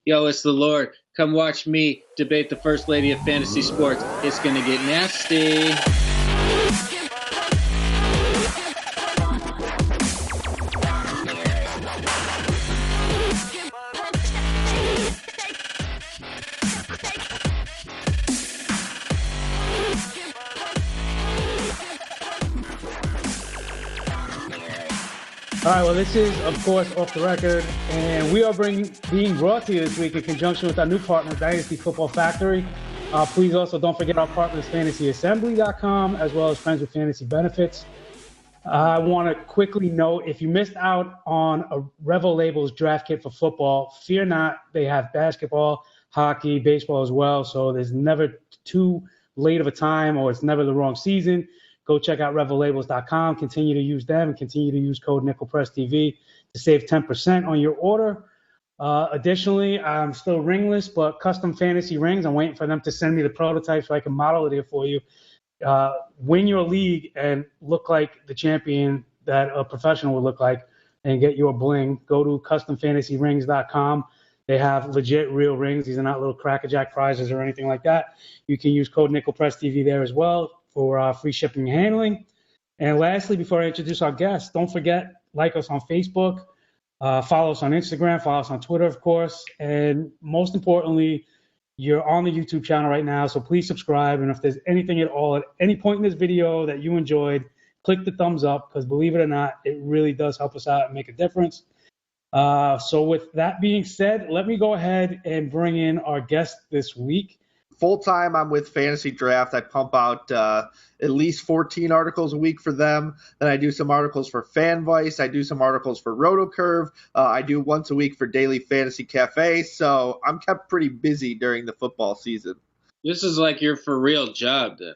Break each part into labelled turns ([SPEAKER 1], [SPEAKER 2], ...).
[SPEAKER 1] Yo, it's the Lord. Come watch me debate the first lady of fantasy sports. It's going to get nasty.
[SPEAKER 2] All right, well, this is, of course, Off the Record, and we are being brought to you this week in conjunction with our new partner, Dynasty Football Factory. Please also don't forget our partners, FantasyAssembly.com, as well as Friends with Fantasy Benefits. I want to quickly note, if you missed out on a Revo Labels draft kit for football, fear not. They have basketball, hockey, baseball as well, so there's never too late of a time or it's never the wrong season. Go check out RevoLabels.com. Continue to use them and continue to use code NickelPressTV to save 10% on your order. Additionally, I'm still ringless, but custom fantasy rings. I'm waiting for them to send me the prototype so I can model it here for you. Win your league and look like the champion that a professional would look like and get your bling. Go to CustomFantasyRings.com. They have legit real rings. These are not little crackerjack prizes or anything like that. You can use code NickelPressTV there as well for free shipping and handling. And lastly, before I introduce our guests, don't forget, like us on Facebook, follow us on Instagram, follow us on Twitter, of course. And most importantly, you're on the YouTube channel right now, so please subscribe. And if there's anything at all at any point in this video that you enjoyed, click the thumbs up, because believe it or not, it really does help us out and make a difference. So with that being said, let me go ahead and bring in our guest this week.
[SPEAKER 3] Full-time, I'm with Fantasy Draft. I pump out at least 14 articles a week for them. Then I do some articles for FanVice. I do some articles for RotoCurve. I do once a week for Daily Fantasy Cafe. So I'm kept pretty busy during the football season.
[SPEAKER 1] This is like your for real job then.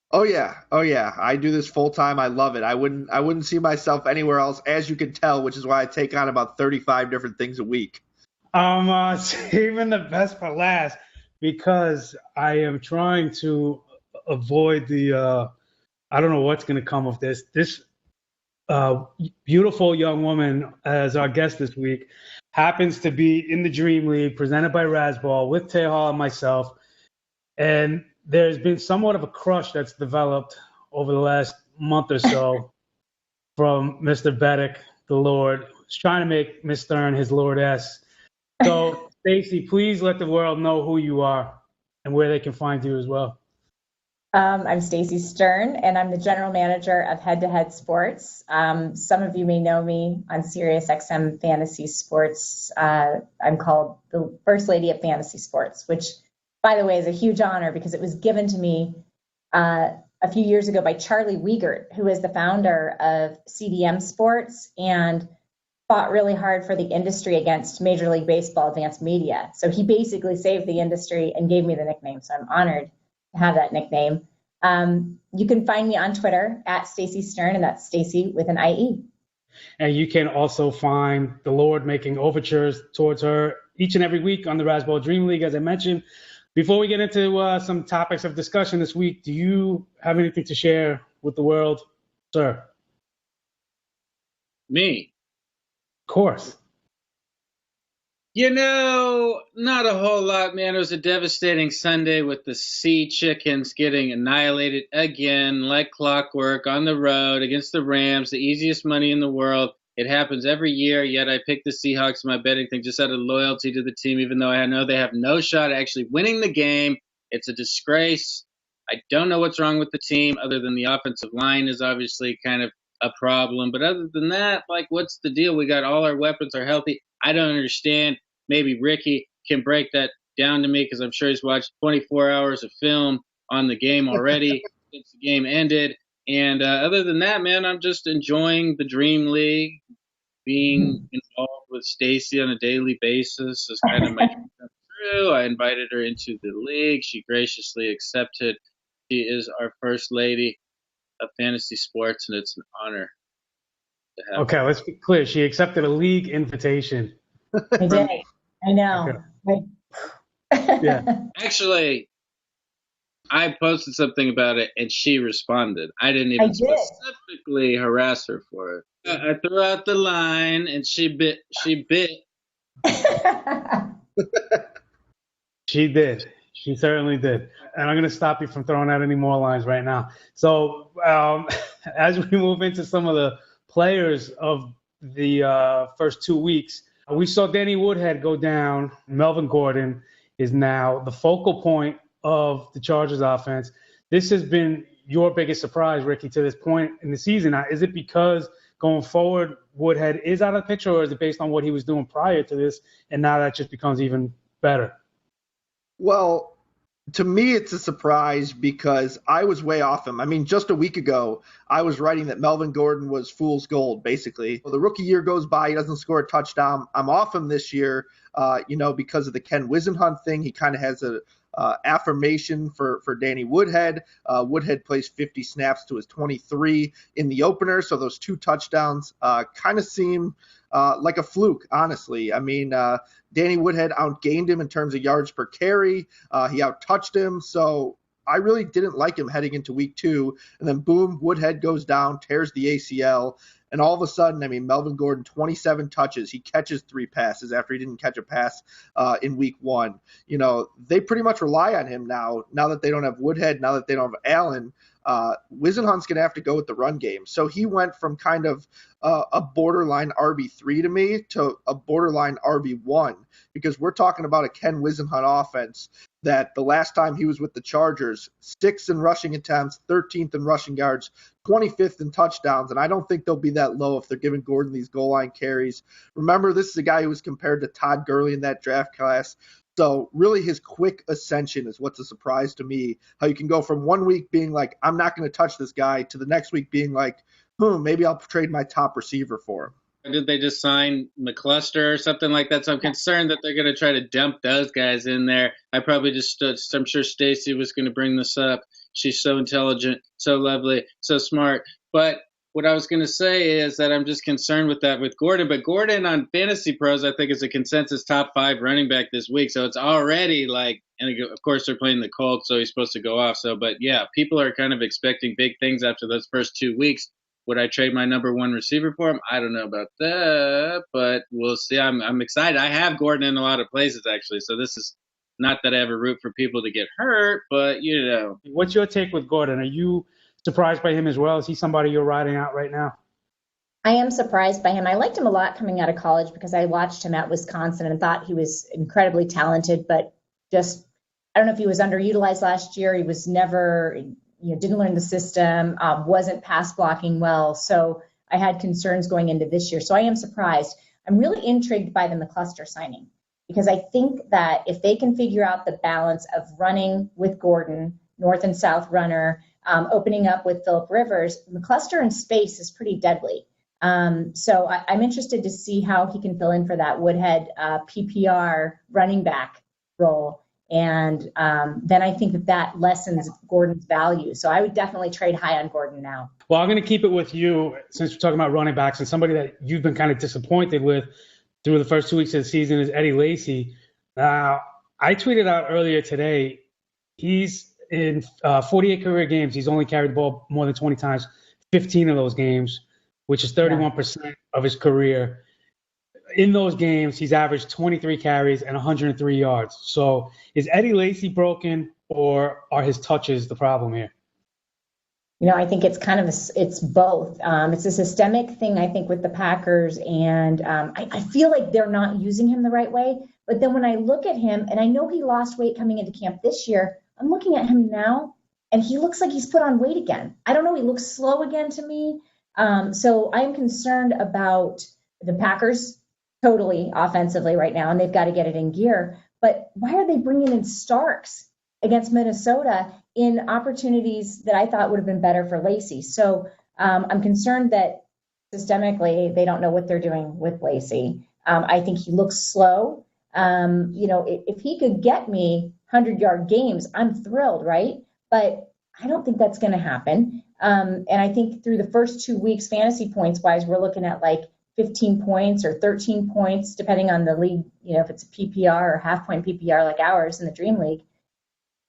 [SPEAKER 3] Oh yeah. I do this full-time. I love it. I wouldn't see myself anywhere else, as you can tell, which is why I take on about 35 different things a week.
[SPEAKER 2] I'm saving the best for last, because I am trying to avoid the, I don't know what's going to come of this. This beautiful young woman as our guest this week happens to be in the Dream League presented by Razzball with Tehal and myself. And there's been somewhat of a crush that's developed over the last month or so from Mr. Beddick, the Lord. He's trying to make Miss Stern his Lordess. So, Stacie, please let the world know who you are and where they can find you as well.
[SPEAKER 4] I'm Stacie Stern, and I'm the general manager of Head2Head Sports. Some of you may know me on SiriusXM Fantasy Sports. I'm called the First Lady of Fantasy Sports, which, by the way, is a huge honor because it was given to me a few years ago by Charlie Wiegert, who is the founder of CDM Sports and fought really hard for the industry against Major League Baseball Advanced Media. So he basically saved the industry and gave me the nickname. So I'm honored to have that nickname. You can find me on Twitter at Stacie Stern, and that's Stacie with an IE.
[SPEAKER 2] And you can also find the Lord making overtures towards her each and every week on the Razzball Dream League, as I mentioned. Before we get into some topics of discussion this week, do you have anything to share with the world, sir?
[SPEAKER 1] Me?
[SPEAKER 2] Of course.
[SPEAKER 1] You know, not a whole lot, man. It was a devastating Sunday with the Sea Chickens getting annihilated again, like clockwork, on the road against the Rams, the easiest money in the world. It happens every year, yet I picked the Seahawks in my betting thing just out of loyalty to the team, even though I know they have no shot at actually winning the game. It's a disgrace. I don't know what's wrong with the team, other than the offensive line is obviously kind of a problem. But other than that, like, what's the deal? We got all our weapons are healthy. I don't understand. Maybe Ricky can break that down to me, because I'm sure he's watched 24 hours of film on the game already since the game ended. And other than that, man, I'm just enjoying the Dream League. Being involved with Stacie on a daily basis is kind of my dream come true. I invited her into the league. She graciously accepted. She is our first lady of fantasy sports, and it's an honor to have
[SPEAKER 2] Okay, let's be clear. She accepted a league invitation.
[SPEAKER 4] I did. I know.
[SPEAKER 2] Okay. Yeah.
[SPEAKER 1] Actually, I posted something about it, and she responded. I didn't even specifically harass her for it. I threw out the line, and she bit.
[SPEAKER 2] She did. She certainly did. And I'm going to stop you from throwing out any more lines right now. So as we move into some of the players of the first 2 weeks, we saw Danny Woodhead go down. Melvin Gordon is now the focal point of the Chargers offense. This has been your biggest surprise, Ricky, to this point in the season. Now, is it because going forward Woodhead is out of the picture, or is it based on what he was doing prior to this, and now that just becomes even better?
[SPEAKER 3] Well, to me, it's a surprise because I was way off him. I mean, just a week ago, I was writing that Melvin Gordon was fool's gold, basically. Well, the rookie year goes by, he doesn't score a touchdown. I'm off him this year, because of the Ken Whisenhunt thing. He kind of has a affirmation for Danny Woodhead. Woodhead plays 50 snaps to his 23 in the opener, so those 2 touchdowns kind of seem like a fluke, honestly. I mean, Danny Woodhead outgained him in terms of yards per carry. He outtouched him, so I really didn't like him heading into week 2. And then, boom, Woodhead goes down, tears the ACL. And all of a sudden, I mean, Melvin Gordon, 27 touches. He catches 3 passes after he didn't catch a pass in week 1. They pretty much rely on him now that they don't have Woodhead, now that they don't have Allen. Whisenhunt's going to have to go with the run game. So he went from kind of a borderline RB3 to me to a borderline RB1, because we're talking about a Ken Whisenhunt offense that the last time he was with the Chargers, 6th in rushing attempts, 13th in rushing yards, 25th in touchdowns, and I don't think they'll be that low if they're giving Gordon these goal line carries. Remember, this is a guy who was compared to Todd Gurley in that draft class. So really his quick ascension is what's a surprise to me, how you can go from 1 week being like, I'm not going to touch this guy, to the next week being like, maybe I'll trade my top receiver for him.
[SPEAKER 1] Did they just sign McCluster or something like that? So I'm concerned that they're going to try to dump those guys in there. I'm sure Stacie was going to bring this up. She's so intelligent, so lovely, so smart. But what I was going to say is that I'm just concerned with that with Gordon. But Gordon on Fantasy Pros, I think, is a consensus top 5 running back this week. So it's already like, and of course they're playing the Colts, so he's supposed to go off. So, but yeah, people are kind of expecting big things after those first 2 weeks. Would I trade my number 1 receiver for him? I don't know about that, but we'll see. I'm excited. I have Gordon in a lot of places, actually. So this is not that I ever root for people to get hurt, but,
[SPEAKER 2] What's your take with Gordon? Are you surprised by him as well? Is he somebody you're riding out right now?
[SPEAKER 4] I am surprised by him. I liked him a lot coming out of college because I watched him at Wisconsin and thought he was incredibly talented, but just, I don't know if he was underutilized last year. He was never... didn't learn the system, wasn't pass blocking well. So I had concerns going into this year. So I am surprised. I'm really intrigued by the McCluster signing, because I think that if they can figure out the balance of running with Gordon, north and south runner, opening up with Phillip Rivers, McCluster in space is pretty deadly. So I'm interested to see how he can fill in for that Woodhead PPR running back role. And then I think that lessens Gordon's value. So I would definitely trade high on Gordon now.
[SPEAKER 2] Well, I'm going to keep it with you, since we're talking about running backs, and somebody that you've been kind of disappointed with through the first 2 weeks of the season is Eddie Lacy. Now, I tweeted out earlier today, he's in 48 career games. He's only carried the ball more than 20 times, 15 of those games, which is 31% of his career. In those games, he's averaged 23 carries and 103 yards. So is Eddie Lacy broken, or are his touches the problem here?
[SPEAKER 4] I think it's kind of it's both. It's a systemic thing, I think, with the Packers, and I feel like they're not using him the right way. But then when I look at him, and I know he lost weight coming into camp this year, I'm looking at him now, and he looks like he's put on weight again. I don't know. He looks slow again to me. So I'm concerned about the Packers totally offensively right now, and they've got to get it in gear. But why are they bringing in Starks against Minnesota in opportunities that I thought would have been better for Lacy? So I'm concerned that systemically they don't know what they're doing with Lacy. I think he looks slow. If he could get me 100-yard games, I'm thrilled, right? But I don't think that's going to happen. And I think through the first 2 weeks, fantasy points-wise, we're looking at like 15 points or 13 points, depending on the league, if it's a PPR or half-point PPR like ours in the Dream League.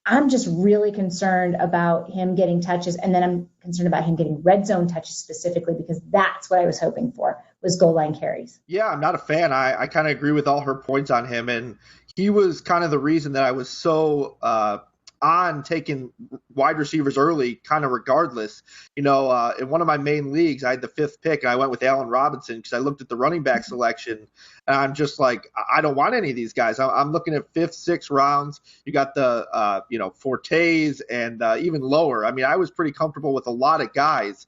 [SPEAKER 4] I'm just really concerned about him getting touches, and then I'm concerned about him getting red zone touches specifically, because that's what I was hoping for. was goal line carries.
[SPEAKER 3] Yeah, I'm not a fan. I kind of agree with all her points on him, and he was kind of the reason that I was so on taking wide receivers early, kind of regardless. In one of my main leagues, I had the 5th pick, and I went with Allen Robinson because I looked at the running back selection, and I'm just like, I don't want any of these guys. I'm looking at 5th, 6th rounds. You got the, Fortes and even lower. I mean, I was pretty comfortable with a lot of guys,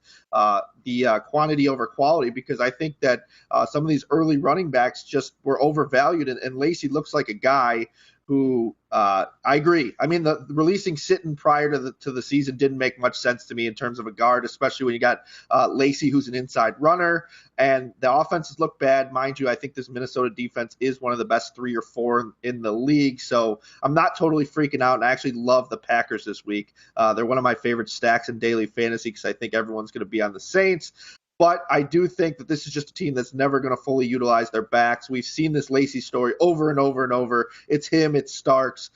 [SPEAKER 3] the quantity over quality, because I think that some of these early running backs just were overvalued, and Lacy looks like a guy who I agree. I mean, the releasing Sitton prior to the season didn't make much sense to me in terms of a guard, especially when you got Lacy, who's an inside runner, and the offenses look bad. Mind you, I think this Minnesota defense is one of the best 3 or 4 in the league, so I'm not totally freaking out, and I actually love the Packers this week. They're one of my favorite stacks in daily fantasy because I think everyone's going to be on the Saints. But I do think that this is just a team that's never going to fully utilize their backs. We've seen this Lacy story over and over and over. It's him, it's Starks.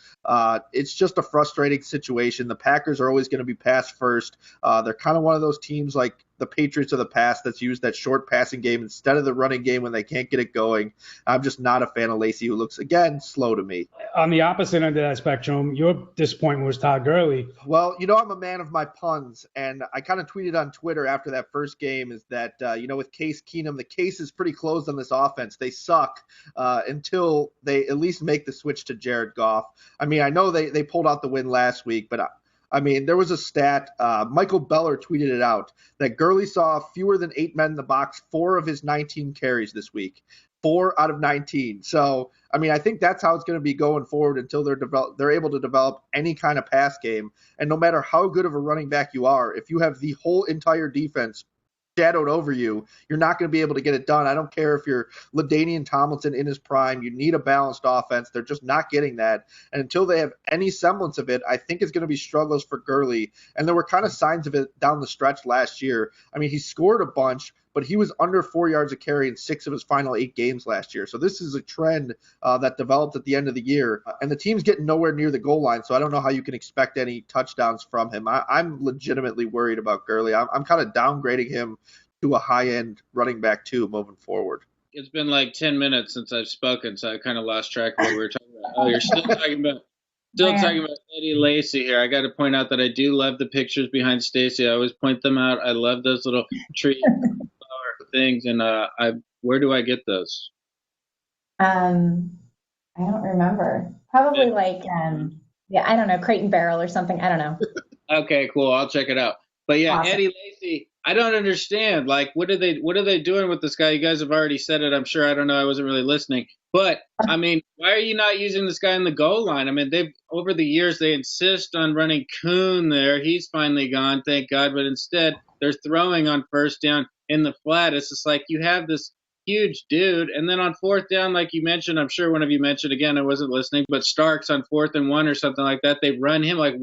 [SPEAKER 3] It's just a frustrating situation. The Packers are always going to be pass first. They're kind of one of those teams like the Patriots of the past that's used that short passing game instead of the running game when they can't get it going. I'm just not a fan of Lacy, who looks, again, slow to me.
[SPEAKER 2] On the opposite end of that spectrum, your disappointment was Todd Gurley.
[SPEAKER 3] Well, I'm a man of my puns, and I kind of tweeted on Twitter after that first game is that, with Case Keenum, the case is pretty closed on this offense. They suck until they at least make the switch to Jared Goff. I mean, I know they pulled out the win last week, but I mean, there was a stat, Michael Beller tweeted it out, that Gurley saw fewer than 8 men in the box 4 of his 19 carries this week. 4 out of 19. So, I mean, I think that's how it's going to be going forward until they're able to develop any kind of pass game. And no matter how good of a running back you are, if you have the whole entire defense shadowed over you, you're not going to be able to get it done. I don't care if you're LaDainian Tomlinson in his prime. You need a balanced offense. They're just not getting that. And until they have any semblance of it, I think it's going to be struggles for Gurley. And there were kind of signs of it down the stretch last year. I mean, he scored a bunch, but he was under 4 yards a carry in 6 of his final 8 games last year. So this is a trend that developed at the end of the year. And the team's getting nowhere near the goal line, so I don't know how you can expect any touchdowns from him. I'm legitimately worried about Gurley. I'm kind of downgrading him to a high-end running back, too, moving forward.
[SPEAKER 1] It's been like 10 minutes since I've spoken, so I kind of lost track of what we were talking about. Oh, you're still talking about Eddie Lacy here. I got to point out that I do love the pictures behind Stacie. I always point them out. I love those little tree things, and where do I get those?
[SPEAKER 4] I don't remember. Probably I don't know, Crate and Barrel or something. I don't know.
[SPEAKER 1] Okay, cool. I'll check it out. But yeah,
[SPEAKER 4] Awesome.
[SPEAKER 1] Eddie Lacy, I don't understand. Like, what are they doing with this guy? You guys have already said it, I'm sure. I don't know. I wasn't really listening. But, I mean, why are you not using this guy in the goal line? I mean, over the years, they insist on running Kuhn there. He's finally gone, thank God. But instead, they're throwing on first down in the flat. It's just like you have this huge dude. And then on fourth down, like you mentioned, I'm sure one of you mentioned, again, I wasn't listening, but Starks on 4th and 1 or something like that, they run him. Like,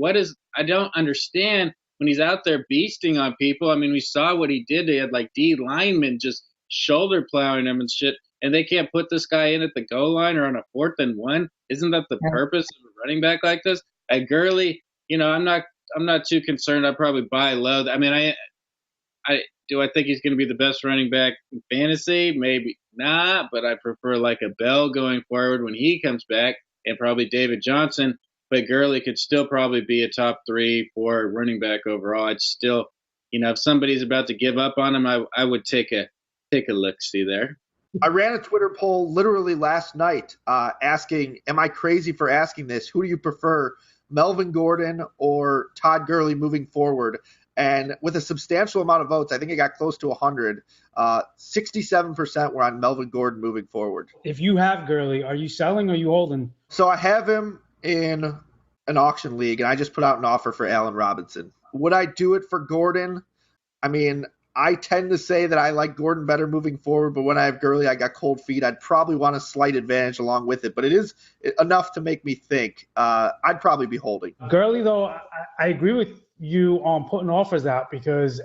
[SPEAKER 1] I don't understand when he's out there beasting on people. I mean, we saw what he did. They had like D linemen just shoulder plowing him and shit. And they can't put this guy in at the goal line or on a 4th and 1. Isn't that the purpose of a running back like this? At Gurley, I'm not too concerned. I'll probably buy low. I mean, do I think he's going to be the best running back in fantasy? Maybe not, but I prefer like a Bell going forward when he comes back, and probably David Johnson. But Gurley could still probably be a top 3, 4 running back overall. I'd still, if somebody's about to give up on him, I would take a look-see there.
[SPEAKER 3] I ran a Twitter poll literally last night asking, am I crazy for asking this? Who do you prefer, Melvin Gordon or Todd Gurley moving forward? And with a substantial amount of votes, I think it got close to 100, 67% were on Melvin Gordon moving forward.
[SPEAKER 2] If you have Gurley, are you selling or are you holding?
[SPEAKER 3] So I have him in an auction league, and I just put out an offer for Allen Robinson. Would I do it for Gordon? I mean, I tend to say that I like Gordon better moving forward, but when I have Gurley, I got cold feet. I'd probably want a slight advantage along with it, but it is enough to make me think. I'd probably be holding.
[SPEAKER 2] Gurley, though, I agree with you on putting offers out because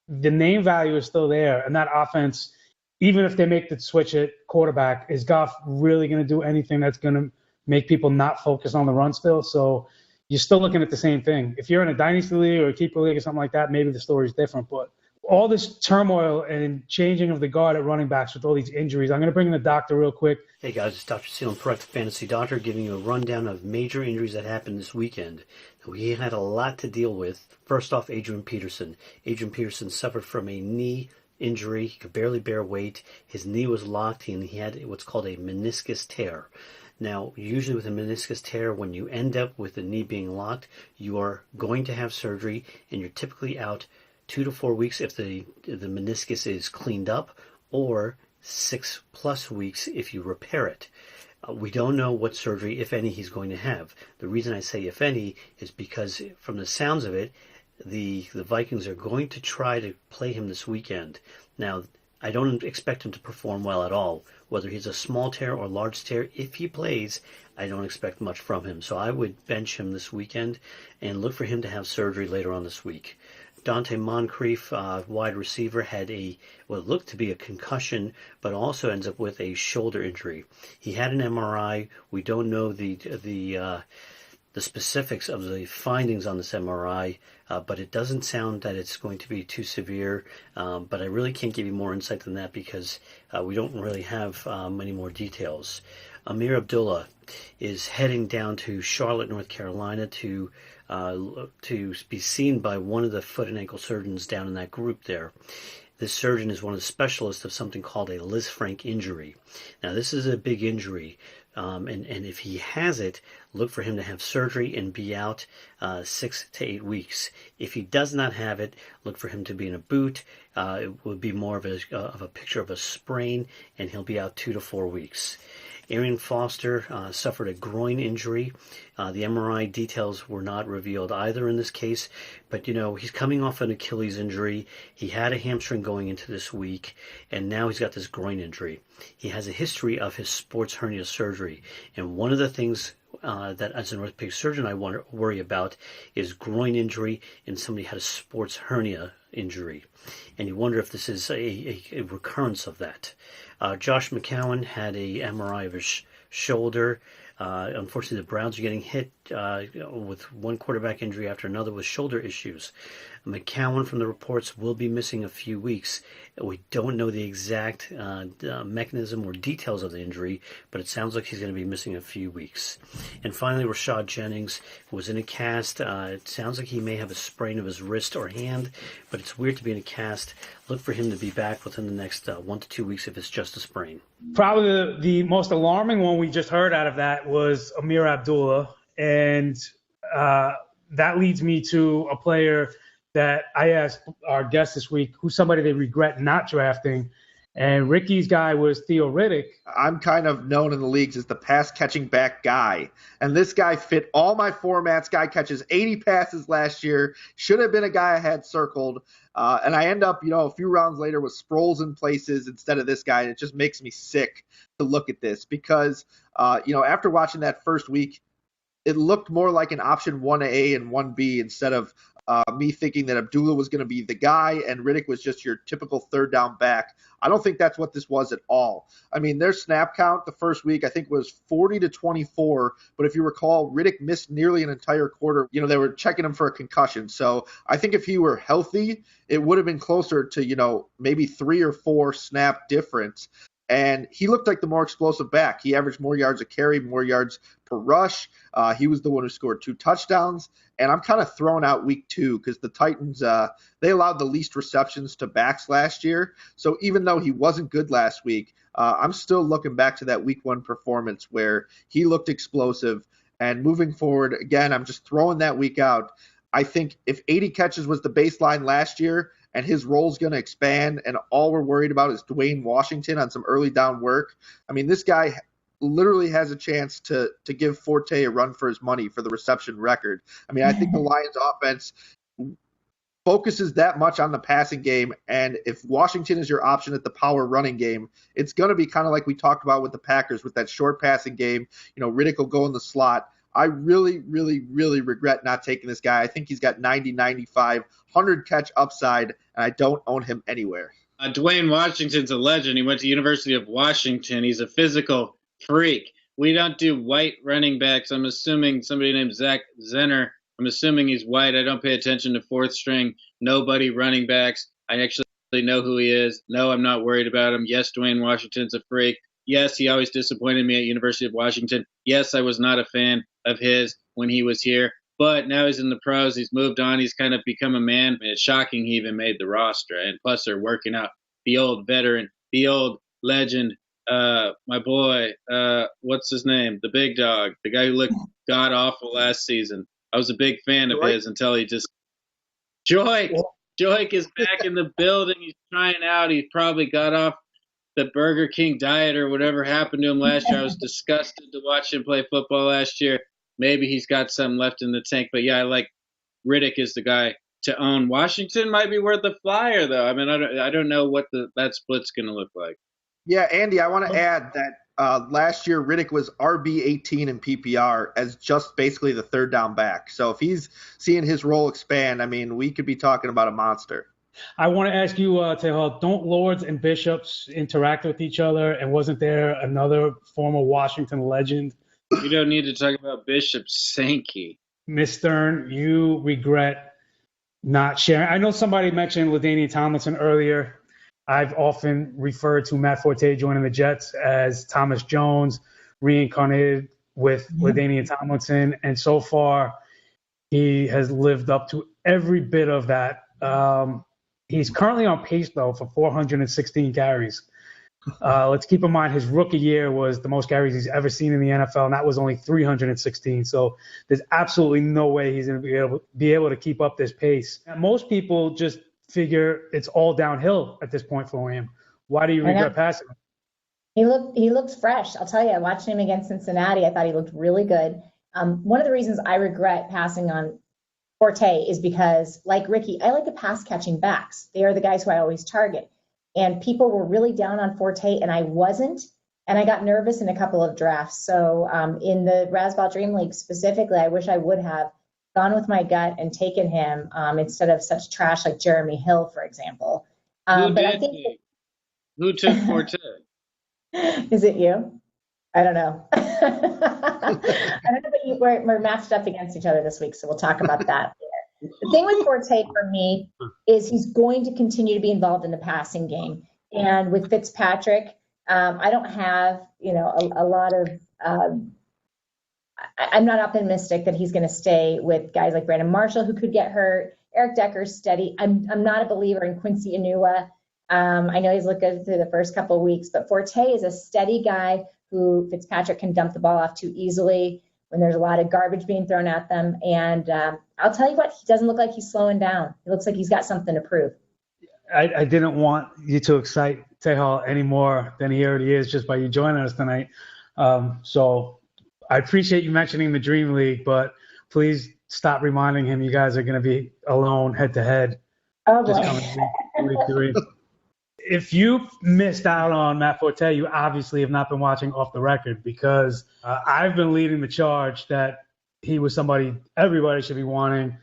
[SPEAKER 2] the name value is still there, and that offense, even if they make the switch at quarterback, is Goff really going to do anything that's going to make people not focus on the run still? So you're still looking at the same thing. If you're in a dynasty league or a keeper league or something like that, maybe the story's different, but all this turmoil and changing of the guard at running backs with all these injuries. I'm going to bring in the doctor real quick.
[SPEAKER 5] Hey guys, it's Dr. Seal, Correct Fantasy Doctor, giving you a rundown of major injuries that happened this weekend. We had a lot to deal with. First off, Adrian Peterson. Adrian Peterson suffered from a knee injury. He could barely bear weight. His knee was locked, and he had what's called a meniscus tear. Now, usually with a meniscus tear, when you end up with the knee being locked, you are going to have surgery, and you're typically out 2 to 4 weeks if the meniscus is cleaned up, or 6+ weeks if you repair it. We don't know what surgery, if any, he's going to have. The reason I say if any is because from the sounds of it, the Vikings are going to try to play him this weekend. Now, I don't expect him to perform well at all. Whether he's a small tear or large tear, if he plays, I don't expect much from him. So I would bench him this weekend and look for him to have surgery later on this week. Donte Moncrief, wide receiver, had what looked to be a concussion, but also ends up with a shoulder injury. He had an MRI. We don't know the specifics of the findings on this MRI, but it doesn't sound that it's going to be too severe. But I really can't give you more insight than that because we don't really have many more details. Ameer Abdullah is heading down to Charlotte, North Carolina to be seen by one of the foot and ankle surgeons down in that group there. This surgeon is one of the specialists of something called a Lisfranc injury. Now, this is a big injury, and if he has it, look for him to have surgery and be out 6 to 8 weeks. If he does not have it, look for him to be in a boot. It would be more of a picture of a sprain, and he'll be out 2 to 4 weeks. Arian Foster suffered a groin injury. The MRI details were not revealed either in this case, but he's coming off an Achilles injury. He had a hamstring going into this week, and now he's got this groin injury. He has a history of his sports hernia surgery, and one of the things that as an orthopedic surgeon I worry about is groin injury and somebody had a sports hernia injury, and you wonder if this is a recurrence of that. Josh McCown had a MRI of his shoulder. Unfortunately, the Browns are getting hit with one quarterback injury after another with shoulder issues. McCown, from the reports, will be missing a few weeks. We don't know the exact mechanism or details of the injury, but it sounds like he's going to be missing a few weeks. And finally, Rashad Jennings was in a cast. It sounds like he may have a sprain of his wrist or hand, but it's weird to be in a cast. Look for him to be back within the next 1 to 2 weeks if it's just a sprain.
[SPEAKER 2] Probably the most alarming one we just heard out of that was Ameer Abdullah, and that leads me to a player that I asked our guest this week, who's somebody they regret not drafting, and Ricky's guy was Theo Riddick.
[SPEAKER 3] I'm kind of known in the leagues as the pass-catching back guy, and this guy fit all my formats. Guy catches 80 passes last year, should have been a guy I had circled, and I end up, a few rounds later with Sproles in places instead of this guy, and it just makes me sick to look at this because, after watching that first week, it looked more like an option 1A and 1B instead of me thinking that Abdullah was going to be the guy and Riddick was just your typical third down back. I don't think that's what this was at all. I mean, their snap count the first week, I think, was 40 to 24. But if you recall, Riddick missed nearly an entire quarter. They were checking him for a concussion. So I think if he were healthy, it would have been closer to, maybe 3 or 4 snap difference. And he looked like the more explosive back. He averaged more yards a carry, more yards per rush. He was the one who scored 2 touchdowns. And I'm kind of throwing out week 2 because the Titans, they allowed the least receptions to backs last year. So even though he wasn't good last week, I'm still looking back to that week 1 performance where he looked explosive. And moving forward, again, I'm just throwing that week out. I think if 80 catches was the baseline last year, and his role's going to expand, and all we're worried about is Dwayne Washington on some early down work. I mean, this guy literally has a chance to give Forte a run for his money for the reception record. I mean, I think the Lions offense focuses that much on the passing game, and if Washington is your option at the power running game, it's going to be kind of like we talked about with the Packers with that short passing game. Riddick will go in the slot. I really, really, really regret not taking this guy. I think he's got 90, 95, 100 catch upside, and I don't own him anywhere.
[SPEAKER 1] Dwayne Washington's a legend. He went to University of Washington. He's a physical freak. We don't do white running backs. I'm assuming somebody named Zach Zenner. I'm assuming he's white. I don't pay attention to fourth string, nobody running backs. I actually know who he is. No, I'm not worried about him. Yes, Dwayne Washington's a freak. Yes, he always disappointed me at University of Washington. Yes, I was not a fan of his when he was here. But now he's in the pros. He's moved on. He's kind of become a man. It's shocking he even made the roster. And plus, they're working out the old veteran, the old legend, my boy, what's his name? The big dog, the guy who looked god-awful last season. I was a big fan of his until he just – Joik is back in the building. He's trying out. He probably got off the Burger King diet or whatever happened to him last year. I was disgusted to watch him play football last year. Maybe he's got something left in the tank. But, yeah, I like Riddick is the guy to own. Washington might be worth a flyer, though. I mean, I don't know what that split's going to look like.
[SPEAKER 3] Yeah, Andy, I want to add that last year Riddick was RB18 in PPR as just basically the third down back. So if he's seeing his role expand, I mean, we could be talking about a monster.
[SPEAKER 2] I want to ask you, Tehal, don't lords and bishops interact with each other? And wasn't there another former Washington legend?
[SPEAKER 1] We don't need to talk about Bishop Sankey.
[SPEAKER 2] Ms. Stern, you regret not sharing. I know somebody mentioned LaDainian Tomlinson earlier. I've often referred to Matt Forte joining the Jets as Thomas Jones, reincarnated with LaDainian Tomlinson. And so far, he has lived up to every bit of that. He's currently on pace, though, for 416 carries. Let's keep in mind his rookie year was the most carries he's ever seen in the NFL, and that was only 316. So there's absolutely no way he's going to be able to keep up this pace. And most people just figure it's all downhill at this point for him. Why do you regret passing him?
[SPEAKER 4] He looks fresh. I'll tell you, I watched him against Cincinnati. I thought he looked really good. One of the reasons I regret passing on Forte is because, like Ricky, I like the pass-catching backs. They are the guys who I always target. And people were really down on Forte, and I wasn't. And I got nervous in a couple of drafts. So in the Rasball Dream League specifically, I wish I would have gone with my gut and taken him instead of such trash like Jeremy Hill, for example.
[SPEAKER 1] Who took Forte?
[SPEAKER 4] Is it you? I don't know. I don't know, but we're matched up against each other this week, so we'll talk about that later. The thing with Forte for me is he's going to continue to be involved in the passing game. And with Fitzpatrick, I don't have, a lot of I'm not optimistic that he's going to stay with guys like Brandon Marshall, who could get hurt. Eric Decker's steady. I'm not a believer in Quincy Enunwa. I know he's looked good through the first couple of weeks, but Forte is a steady guy who Fitzpatrick can dump the ball off to easily when there's a lot of garbage being thrown at them. And I'll tell you what, he doesn't look like he's slowing down. He looks like he's got something to prove.
[SPEAKER 2] I didn't want you to excite Tehal any more than he already is just by you joining us tonight. So I appreciate you mentioning the Dream League, but please stop reminding him you guys are going to be alone head-to-head.
[SPEAKER 4] Oh, boy.
[SPEAKER 2] Week 3. If you missed out on Matt Forte, you obviously have not been watching Off the Record, because I've been leading the charge that he was somebody everybody should be wanting.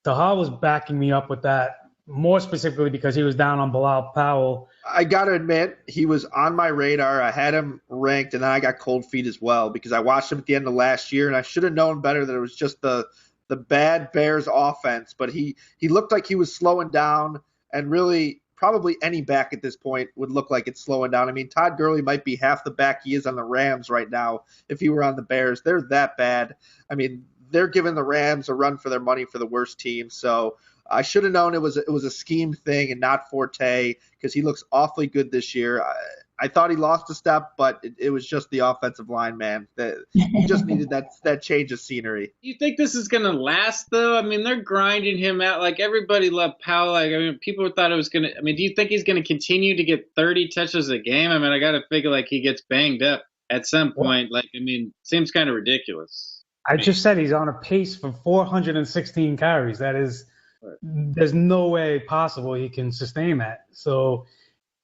[SPEAKER 2] Tehal was backing me up with that, more specifically because he was down on Bilal Powell.
[SPEAKER 3] I got to admit, he was on my radar. I had him ranked, and then I got cold feet as well because I watched him at the end of last year, and I should have known better that it was just the bad Bears offense. But he looked like he was slowing down, and really probably any back at this point would look like it's slowing down. I mean, Todd Gurley might be half the back he is on the Rams right now if he were on the Bears. They're that bad. I mean, they're giving the Rams a run for their money for the worst team. So I should have known it was a scheme thing and not Forte, because he looks awfully good this year. I thought he lost a step, but it was just the offensive line, man. He just needed that change of scenery.
[SPEAKER 1] You think this is going to last, though? I mean, they're grinding him out. Like, everybody loved Powell. Like, I mean, people thought it was going to – I mean, do you think he's going to continue to get 30 touches a game? I mean, I got to figure, like, he gets banged up at some point. Like, I mean, seems kind of ridiculous.
[SPEAKER 2] I just said he's on a pace for 416 carries. That is – there's no way possible he can sustain that. So –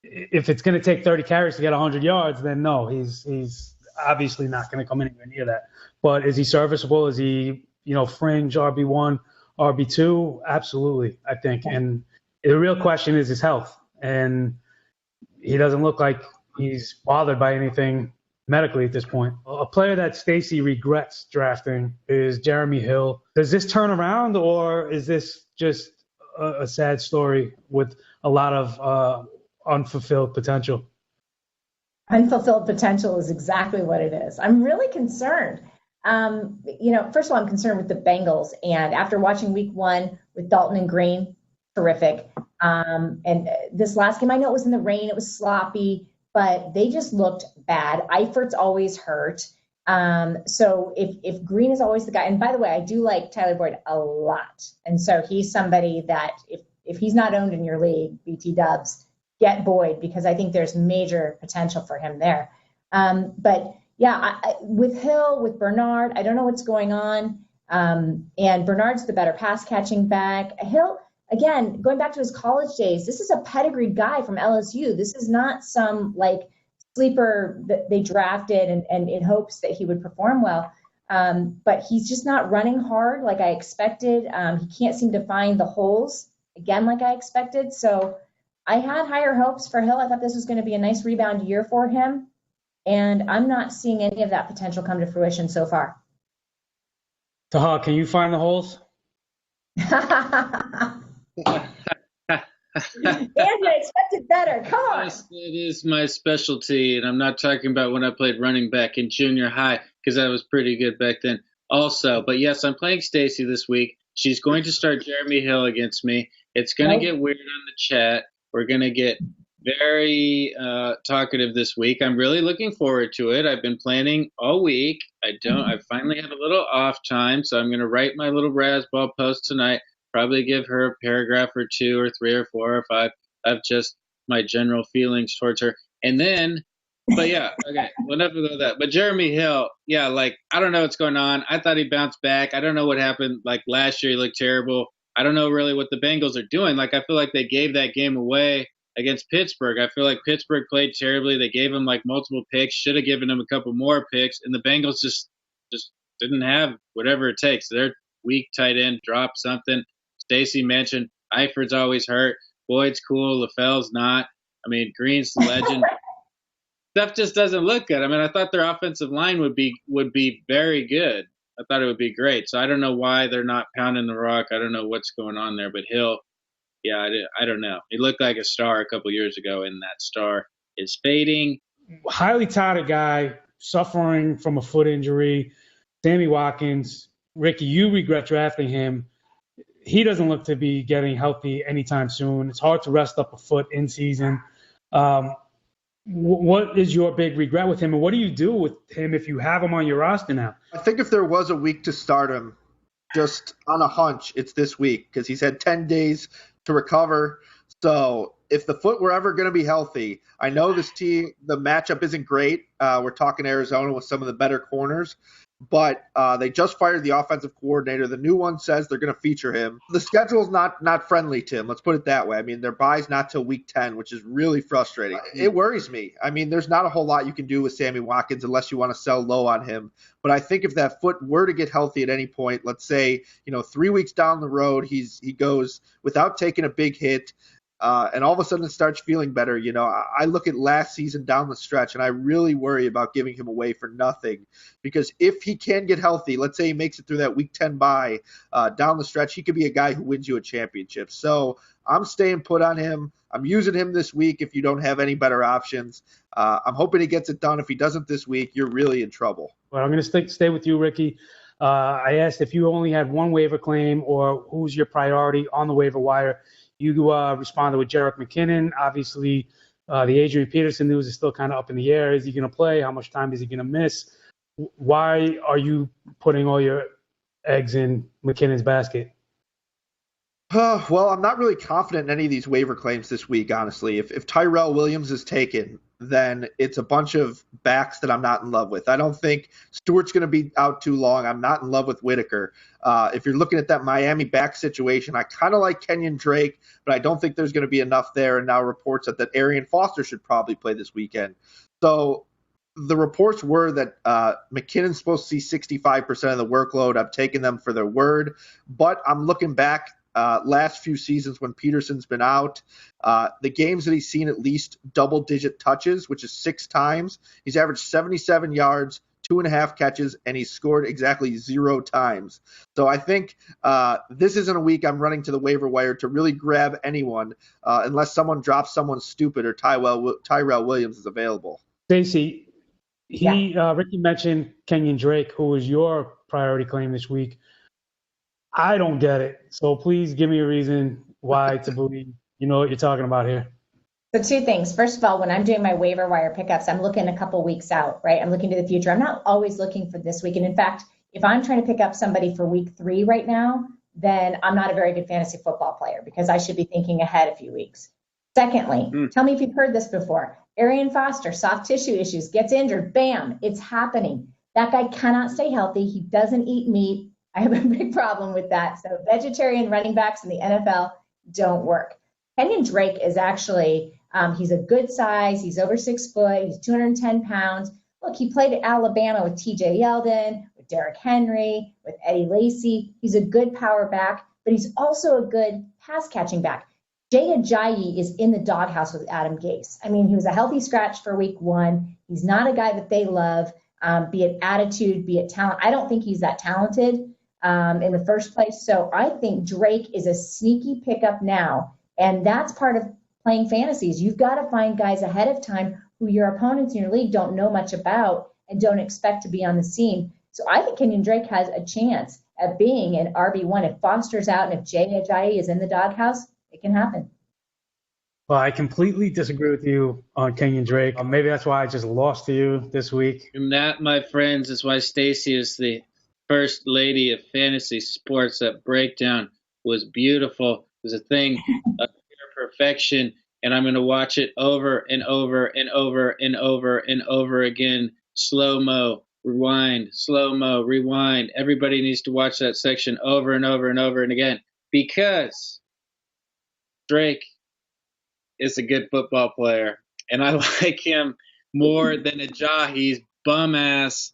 [SPEAKER 2] if it's going to take 30 carries to get 100 yards, then no, he's obviously not going to come anywhere near that. But is he serviceable? Is he, fringe RB1, RB2? Absolutely, I think. And the real question is his health. And he doesn't look like he's bothered by anything medically at this point. A player that Stacie regrets drafting is Jeremy Hill. Does this turn around, or is this just a sad story with a lot of unfulfilled potential.
[SPEAKER 4] Unfulfilled potential is exactly what it is. I'm really concerned. First of all, I'm concerned with the Bengals. And after watching week 1 with Dalton and Green, terrific. And this last game, I know it was in the rain, it was sloppy, but they just looked bad. Eifert's always hurt. So if Green is always the guy, and by the way, I do like Tyler Boyd a lot. And so he's somebody that if he's not owned in your league, BT Dubs, get Boyd, because I think there's major potential for him there. But yeah, with Hill, with Bernard, I don't know what's going on. And Bernard's the better pass catching back. Hill, again, going back to his college days, this is a pedigreed guy from LSU. This is not some sleeper that they drafted and in hopes that he would perform well. But he's just not running hard like I expected. He can't seem to find the holes again like I expected. So I had higher hopes for Hill. I thought this was going to be a nice rebound year for him. And I'm not seeing any of that potential come to fruition so far.
[SPEAKER 2] Taha, can you find the holes?
[SPEAKER 4] Andrew, expected better. Come on.
[SPEAKER 1] Yes, it is my specialty, and I'm not talking about when I played running back in junior high, because I was pretty good back then also. But yes, I'm playing Stacie this week. She's going to start Jeremy Hill against me. It's going to get weird on the chat. We're going to get very talkative this week. I'm really looking forward to it. I've been planning all week. I finally have a little off time, so I'm going to write my little Razzball post tonight. Probably give her a paragraph or 2 or 3 or 4 or 5 of just my general feelings towards her. And then, but yeah, okay, we'll never go that. But Jeremy Hill, yeah, I don't know what's going on. I thought he bounced back. I don't know what happened. Last year he looked terrible. I don't know really what the Bengals are doing. I feel like they gave that game away against Pittsburgh. I feel like Pittsburgh played terribly. They gave him multiple picks, should have given him a couple more picks, and the Bengals just didn't have whatever it takes. Their weak tight end dropped something. Stacie mentioned Eifert's always hurt. Boyd's cool. LaFell's not. I mean, Green's the legend. Stuff just doesn't look good. I mean, I thought their offensive line would be very good. I thought it would be great. So I don't know why they're not pounding the rock. I don't know what's going on there. But Hill, yeah, I don't know. He looked like a star a couple years ago, and that star is fading.
[SPEAKER 2] Highly touted guy, suffering from a foot injury. Sammy Watkins. Ricky, you regret drafting him. He doesn't look to be getting healthy anytime soon. It's hard to rest up a foot in season. What is your big regret with him, and what do you do with him if you have him on your roster now?
[SPEAKER 3] I think if there was a week to start him, just on a hunch, it's this week because he's had 10 days to recover. So if the foot were ever going to be healthy, I know this team, the matchup isn't great. We're talking Arizona with some of the better corners. But they just fired the offensive coordinator. The new one says they're going to feature him. The schedule's not friendly to him. Let's put it that way. I mean, their bye's not till week 10, which is really frustrating. It worries me. I mean, there's not a whole lot you can do with Sammy Watkins unless you want to sell low on him. But I think if that foot were to get healthy at any point, let's say 3 weeks down the road, he goes without taking a big hit. And all of a sudden it starts feeling better. I look at last season down the stretch, and I really worry about giving him away for nothing, because if he can get healthy, let's say he makes it through that week 10 bye, down the stretch, he could be a guy who wins you a championship. So I'm staying put on him. I'm using him this week if you don't have any better options. I'm hoping he gets it done. If he doesn't this week, you're really in trouble.
[SPEAKER 2] Well, I'm going to stay with you, Ricky. I asked if you only had one waiver claim or who's your priority on the waiver wire. You responded with Jerick McKinnon. Obviously, the Adrian Peterson news is still kind of up in the air. Is he going to play? How much time is he going to miss? Why are you putting all your eggs in McKinnon's basket?
[SPEAKER 3] Well, I'm not really confident in any of these waiver claims this week, honestly. If Tyrell Williams is taken, then it's a bunch of backs that I'm not in love with. I don't think Stewart's going to be out too long. I'm not in love with Whitaker. If you're looking at that Miami back situation, I kind of like Kenyan Drake, but I don't think there's going to be enough there. And now reports that Arian Foster should probably play this weekend. So the reports were that McKinnon's supposed to see 65% of the workload. I've taken them for their word, but I'm looking back last few seasons when Peterson's been out, the games that he's seen at least double-digit touches, which is 6 times. He's averaged 77 yards, 2.5 catches, and he scored exactly 0 times. So I think this isn't a week I'm running to the waiver wire to really grab anyone unless someone drops someone stupid or Tyrell Williams is available.
[SPEAKER 2] Stacie, Ricky mentioned Kenyan Drake, who was your priority claim this week. I don't get it. So please give me a reason why to believe you know what you're talking about here.
[SPEAKER 4] So 2 things. First of all, when I'm doing my waiver wire pickups, I'm looking a couple weeks out, right? I'm looking to the future. I'm not always looking for this week. And in fact, if I'm trying to pick up somebody for week 3 right now, then I'm not a very good fantasy football player because I should be thinking ahead a few weeks. Secondly, tell me if you've heard this before. Arian Foster, soft tissue issues, gets injured. Bam, it's happening. That guy cannot stay healthy. He doesn't eat meat. I have a big problem with that. So vegetarian running backs in the NFL don't work. Kenyan Drake is actually, he's a good size. He's over 6 foot. He's 210 pounds. Look, he played at Alabama with TJ Yeldon, with Derrick Henry, with Eddie Lacy. He's a good power back, but he's also a good pass catching back. Jay Ajayi is in the doghouse with Adam Gase. I mean, he was a healthy scratch for week 1. He's not a guy that they love, be it attitude, be it talent. I don't think he's that talented in the first place. So I think Drake is a sneaky pickup now. And that's part of playing fantasies. You've got to find guys ahead of time who your opponents in your league don't know much about and don't expect to be on the scene. So I think Kenyan Drake has a chance at being an RB1. If Foster's out and if Jay Ajayi is in the doghouse, it can happen.
[SPEAKER 2] Well, I completely disagree with you on Kenyan Drake. Maybe that's why I just lost to you this week.
[SPEAKER 1] And that, my friends, is why Stacie is the first lady of fantasy sports. That breakdown was beautiful. It was a thing of perfection, and I'm going to watch it over and over and over and over and over again. Slow-mo, rewind, slow-mo, rewind. Everybody needs to watch that section over and over and over and again because Drake is a good football player, and I like him more than Ajayi's bum-ass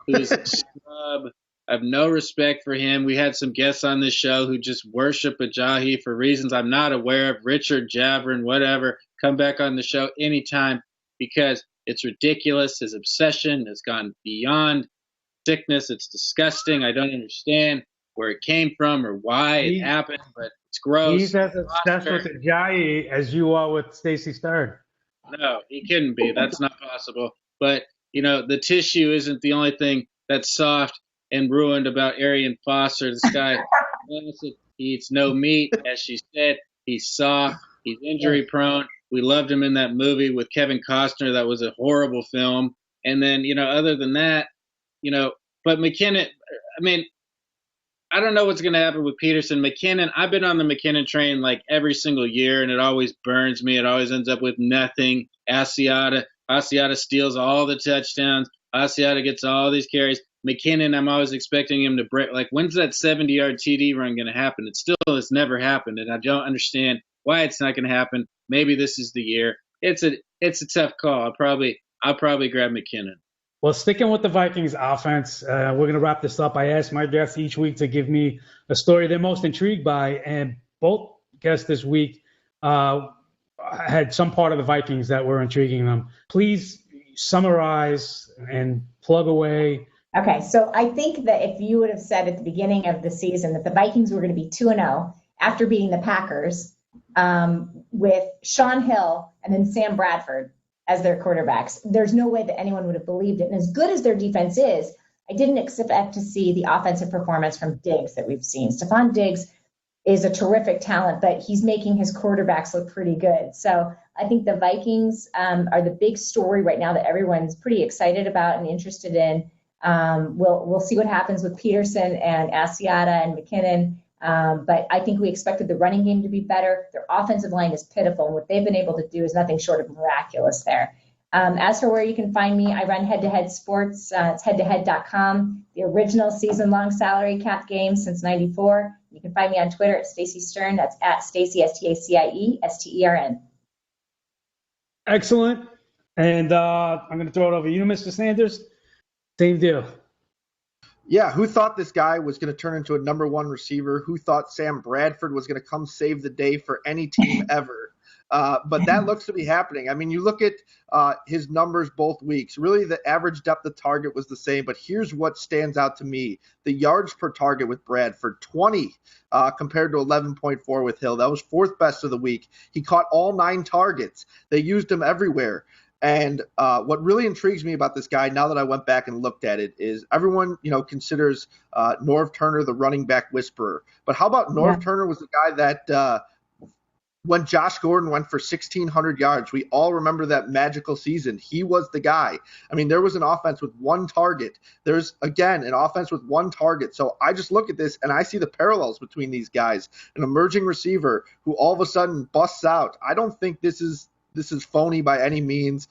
[SPEAKER 1] who's a scrub. I have no respect for him. We had some guests on this show who just worship Ajayi for reasons I'm not aware of. Richard, Javrin, whatever. Come back on the show anytime because it's ridiculous. His obsession has gone beyond sickness. It's disgusting. I don't understand where it came from or why it happened, but it's gross.
[SPEAKER 2] He's as obsessed with Ajayi as you are with Stacie Stern.
[SPEAKER 1] No, he couldn't be. That's not possible. But, the tissue isn't the only thing that's soft and ruined about Arian Foster. This guy, he eats no meat, as she said. He's soft. He's injury prone. We loved him in that movie with Kevin Costner. That was a horrible film. And then, other than that, but McKinnon, I don't know what's going to happen with Peterson. McKinnon, I've been on the McKinnon train like every single year, and it always burns me. It always ends up with nothing. Asiata steals all the touchdowns. Asiata gets all these carries. McKinnon, I'm always expecting him to break. Like, when's that 70-yard TD run going to happen? It still has never happened, and I don't understand why it's not going to happen. Maybe this is the year. It's a tough call. I'll probably grab McKinnon.
[SPEAKER 2] Well, sticking with the Vikings offense, we're going to wrap this up. I ask my guests each week to give me a story they're most intrigued by, and both guests this week had some part of the Vikings that were intriguing them. Please summarize and plug away.
[SPEAKER 4] Okay, so I think that if you would have said at the beginning of the season that the Vikings were going to be 2-0 after beating the Packers with Sean Hill and then Sam Bradford as their quarterbacks, there's no way that anyone would have believed it. And as good as their defense is, I didn't expect to see the offensive performance from Diggs that we've seen. Stephon Diggs is a terrific talent, but he's making his quarterbacks look pretty good. So I think the Vikings are the big story right now that everyone's pretty excited about and interested in. We'll see what happens with Peterson and Asiata and McKinnon. But I think we expected the running game to be better. Their offensive line is pitiful, and what they've been able to do is nothing short of miraculous there. As for where you can find me, I run Head2Head Sports. It's head2head.com, the original season-long salary cap game since '94. You can find me on Twitter at Stacie Stern. That's at Stacie, Stacie, Stern.
[SPEAKER 2] Excellent. And I'm going to throw it over to you, Mr. Sanders. Same deal.
[SPEAKER 3] Yeah, who thought this guy was going to turn into a number one receiver? Who thought Sam Bradford was going to come save the day for any team ever? But that looks to be happening. I mean, you look at his numbers both weeks. Really, the average depth of target was the same. But here's what stands out to me. The yards per target with Bradford, 20 compared to 11.4 with Hill. That was fourth best of the week. He caught all 9 targets. They used him everywhere. And what really intrigues me about this guy, now that I went back and looked at it, is everyone, considers Norv Turner the running back whisperer. But how about Norv Turner was the guy that when Josh Gordon went for 1,600 yards, we all remember that magical season. He was the guy. I mean, there was an offense with 1 target. There's, again, an offense with 1 target. So I just look at this, and I see the parallels between these guys. An emerging receiver who all of a sudden busts out. I don't think this is phony by any means.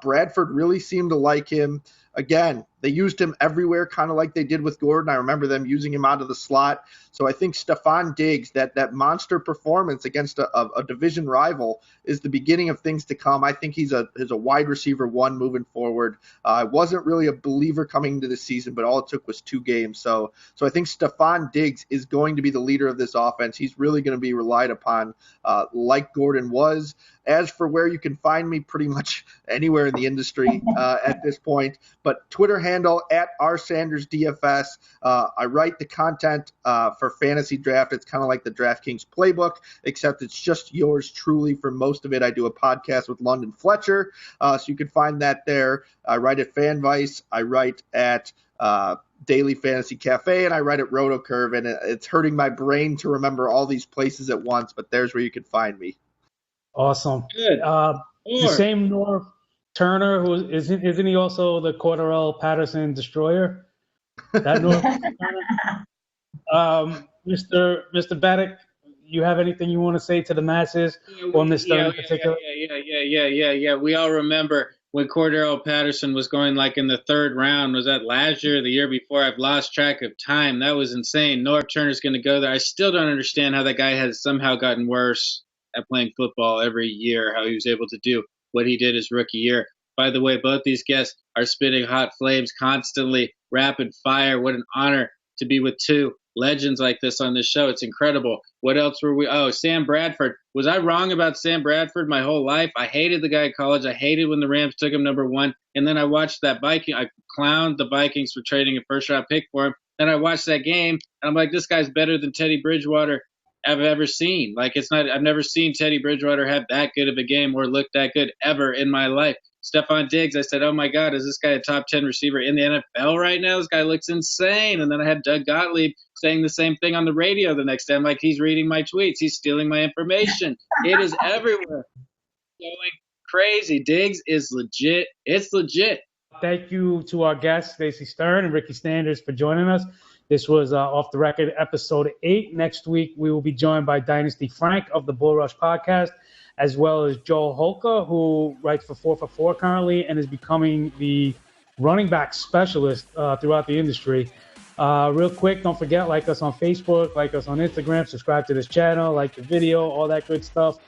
[SPEAKER 3] Bradford really seemed to like him. Again, they used him everywhere, kind of like they did with Gordon. I remember them using him out of the slot. So I think Stephon Diggs, that monster performance against a division rival, is the beginning of things to come. I think he's a wide receiver 1 moving forward. I wasn't really a believer coming into the season, but all it took was 2 games. So I think Stephon Diggs is going to be the leader of this offense. He's really going to be relied upon like Gordon was. As for where you can find me, pretty much anywhere in the industry at this point. But Twitter handle @RSandersDFS. I write the content for Fantasy Draft. It's kind of like the DraftKings playbook, except it's just yours truly for most of it. I do a podcast with London Fletcher, so you can find that there. I write at FanVice. I write at Daily Fantasy Cafe, and I write at RotoCurve, and it's hurting my brain to remember all these places at once, but there's where you can find me.
[SPEAKER 2] Awesome. Good. The same Norv Turner, who isn't he also the Cordarrelle Patterson destroyer? That Norv Turner. Mr. Baddock, you have anything you want to say to the masses on this stuff in particular?
[SPEAKER 1] Yeah. We all remember when Cordarrelle Patterson was going like in the 3rd round. Was that last year or the year before? I've lost track of time. That was insane. Norv Turner's going to go there. I still don't understand how that guy has somehow gotten worse at playing football every year, how he was able to do what he did his rookie year. By the way, both these guests are spitting hot flames constantly, rapid fire. What an honor to be with 2 legends like this on this show. It's incredible. What else were we? Oh, Sam Bradford. Was I wrong about Sam Bradford my whole life? I hated the guy at college. I hated when the Rams took him number 1. And then I watched that Viking. I clowned the Vikings for trading a first-round pick for him. And I watched that game, and I'm like, this guy's better than Teddy Bridgewater I've ever seen. Like, I've never seen Teddy Bridgewater have that good of a game or look that good ever in my life. Stephon Diggs, I said, oh my God, is this guy a top 10 receiver in the NFL right now? This guy looks insane. And then I had Doug Gottlieb saying the same thing on the radio the next day. I'm like, he's reading my tweets. He's stealing my information. It is everywhere. Going crazy. Diggs is legit. It's legit.
[SPEAKER 2] Thank you to our guests, Stacie Stern and Ricky Sanders, for joining us. This was Off the Record, episode 8. Next week, we will be joined by Dynasty Frank of the Bull Rush podcast, as well as Joel Holka, who writes for 4 for 4 currently and is becoming the running back specialist throughout the industry. Real quick, don't forget, like us on Facebook, like us on Instagram, subscribe to this channel, like the video, all that good stuff.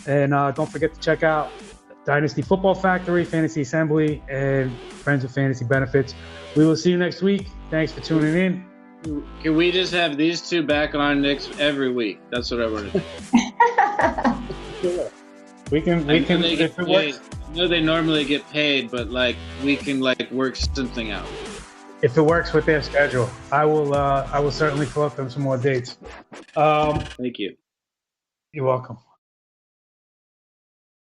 [SPEAKER 2] And don't forget to check out Dynasty Football Factory, Fantasy Assembly, and Friends with Fantasy Benefits. We will see you next week. Thanks for tuning in.
[SPEAKER 1] Can we just have these 2 back on next every week? That's what I want to do.
[SPEAKER 2] We can if it works.
[SPEAKER 1] I know they normally get paid, but we can work something out.
[SPEAKER 2] If it works with their schedule, I will certainly float them some more dates.
[SPEAKER 1] Thank you.
[SPEAKER 2] You're welcome.